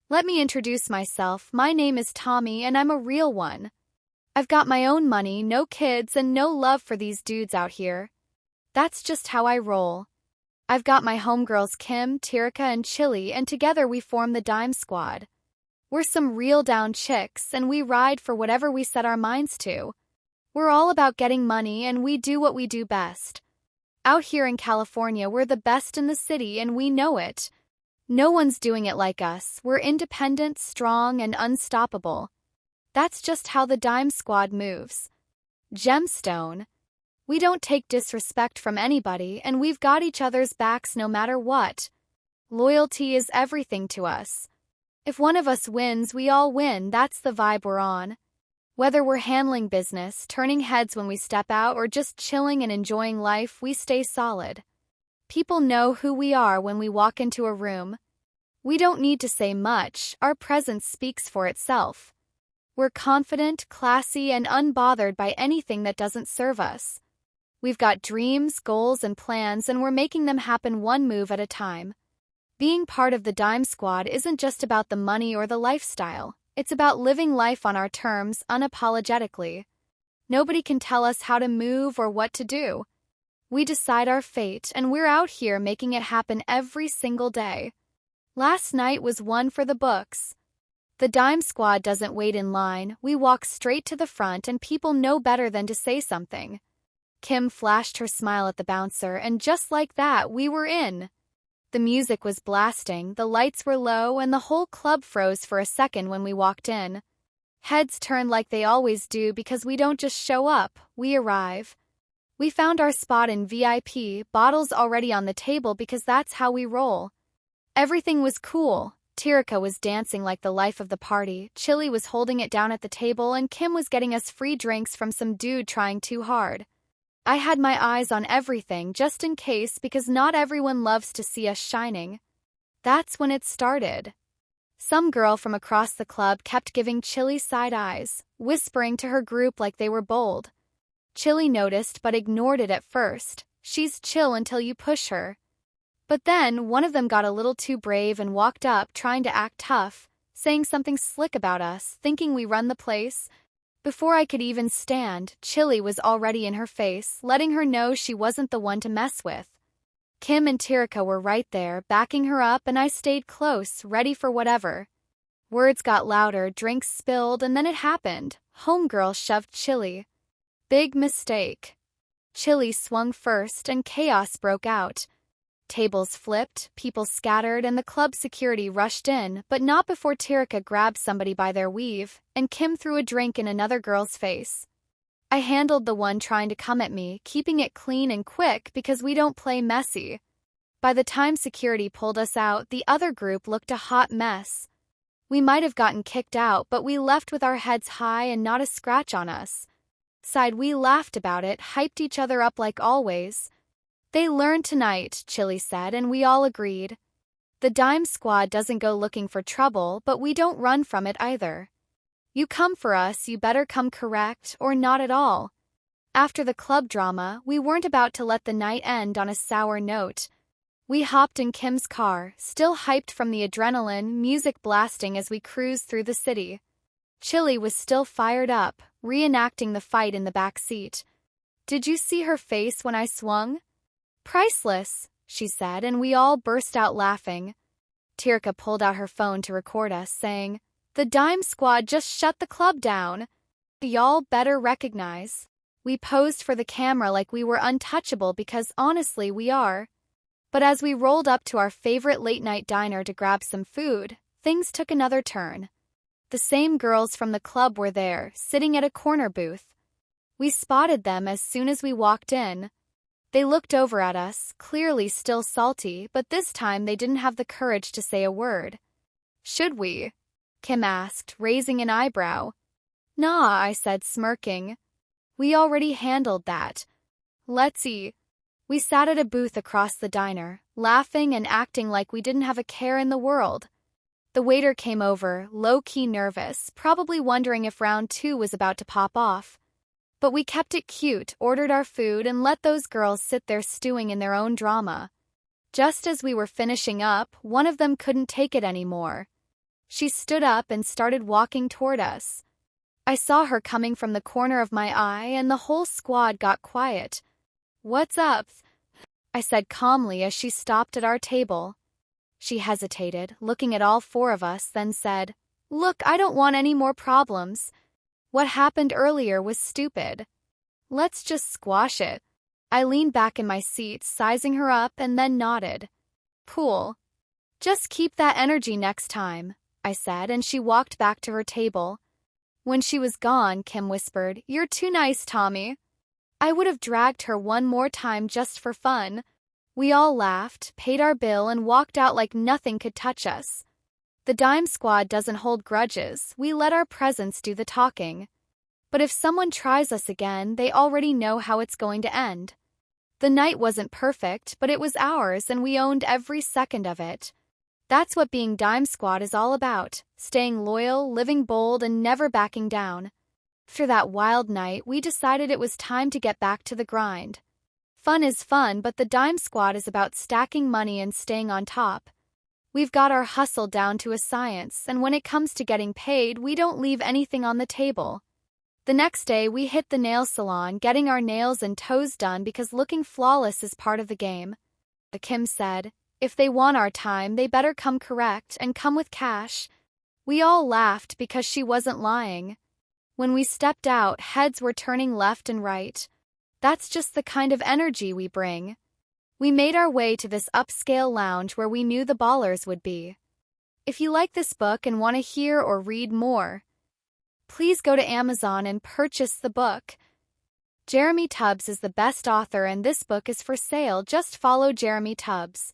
Let me introduce myself. My name is Tommy, and I'm a real one. I've got my own money, no kids, and no love for these dudes out here. That's just how I roll. I've got my homegirls Kim, Tirika, and Chili, and together we form the Dime Squad. We're some real down chicks, and we ride for whatever we set our minds to. We're all about getting money, and we do what we do best. Out here in California, we're the best in the city, and we know it. No one's doing it like us. We're independent, strong, and unstoppable. That's just how the Dime Squad moves. Gemstone. We don't take disrespect from anybody, and we've got each other's backs no matter what. Loyalty is everything to us. If one of us wins, we all win. That's the vibe we're on. Whether we're handling business, turning heads when we step out, or just chilling and enjoying life, we stay solid. People know who we are when we walk into a room. We don't need to say much, our presence speaks for itself. We're confident, classy, and unbothered by anything that doesn't serve us. We've got dreams, goals, and plans, and we're making them happen one move at a time. Being part of the Dime Squad isn't just about the money or the lifestyle. It's about living life on our terms, unapologetically. Nobody can tell us how to move or what to do. We decide our fate, and we're out here making it happen every single day. Last night was one for the books. The Dime Squad doesn't wait in line. We walk straight to the front, and people know better than to say something. Kim flashed her smile at the bouncer, and just like that, we were in. The music was blasting, the lights were low, and the whole club froze for a second when we walked in. Heads turned like they always do because we don't just show up, we arrive. We found our spot in VIP, bottles already on the table because that's how we roll. Everything was cool. Tirika was dancing like the life of the party, Chili was holding it down at the table, and Kim was getting us free drinks from some dude trying too hard. I had my eyes on everything just in case because not everyone loves to see us shining. That's when it started. Some girl from across the club kept giving Chili side eyes, whispering to her group like they were bold. Chili noticed but ignored it at first. She's chill until you push her. But then one of them got a little too brave and walked up trying to act tough, saying something slick about us, thinking we run the place. Before I could even stand, Chili was already in her face, letting her know she wasn't the one to mess with. Kim and Tirika were right there, backing her up, and I stayed close, ready for whatever. Words got louder, drinks spilled, and then it happened. Homegirl shoved Chili. Big mistake. Chili swung first, and chaos broke out. Tables flipped, people scattered, and the club security rushed in, but not before Tirika grabbed somebody by their weave, and Kim threw a drink in another girl's face. I handled the one trying to come at me, keeping it clean and quick because we don't play messy. By the time security pulled us out, the other group looked a hot mess. We might have gotten kicked out, but we left with our heads high and not a scratch on us. We laughed about it, hyped each other up like always. They learned tonight, Chili said, and we all agreed. The Dime Squad doesn't go looking for trouble, but we don't run from it either. You come for us, you better come correct, or not at all. After the club drama, we weren't about to let the night end on a sour note. We hopped in Kim's car, still hyped from the adrenaline, music blasting as we cruised through the city. Chili was still fired up, reenacting the fight in the back seat. Did you see her face when I swung? Priceless, she said, and we all burst out laughing. Tirika pulled out her phone to record us, saying, "The Dime Squad just shut the club down. Y'all better recognize." We posed for the camera like we were untouchable because honestly we are. But as we rolled up to our favorite late-night diner to grab some food, things took another turn. The same girls from the club were there, sitting at a corner booth. We spotted them as soon as we walked in. They looked over at us, clearly still salty, but this time they didn't have the courage to say a word. "Should we?" Kim asked, raising an eyebrow. "Nah," I said, smirking. "We already handled that. Let's eat." We sat at a booth across the diner, laughing and acting like we didn't have a care in the world. The waiter came over, low-key nervous, probably wondering if round 2 was about to pop off. But we kept it cute, ordered our food, and let those girls sit there stewing in their own drama. Just as we were finishing up, one of them couldn't take it anymore. She stood up and started walking toward us. I saw her coming from the corner of my eye, and the whole squad got quiet. "What's up?" I said calmly as she stopped at our table. She hesitated, looking at all four of us, then said, "Look, I don't want any more problems. What happened earlier was stupid. Let's just squash it." I leaned back in my seat, sizing her up, and then nodded. "Cool. Just keep that energy next time," I said, and she walked back to her table. When she was gone, Kim whispered, "You're too nice, Tommy." I would have dragged her one more time just for fun. We all laughed, paid our bill, and walked out like nothing could touch us. The Dime Squad doesn't hold grudges. We let our presence do the talking. But if someone tries us again, they already know how it's going to end. The night wasn't perfect, but it was ours, and we owned every second of it. That's what being Dime Squad is all about: staying loyal, living bold, and never backing down. After that wild night, we decided it was time to get back to the grind. Fun is fun, but the Dime Squad is about stacking money and staying on top. We've got our hustle down to a science, and when it comes to getting paid, we don't leave anything on the table. The next day, we hit the nail salon, getting our nails and toes done because looking flawless is part of the game. Kim said, "If they want our time, they better come correct and come with cash." We all laughed because she wasn't lying. When we stepped out, heads were turning left and right. That's just the kind of energy we bring. We made our way to this upscale lounge where we knew the ballers would be. If you like this book and want to hear or read more, please go to Amazon and purchase the book. Jeremy Tubbs is the best author, and this book is for sale. Just follow Jeremy Tubbs.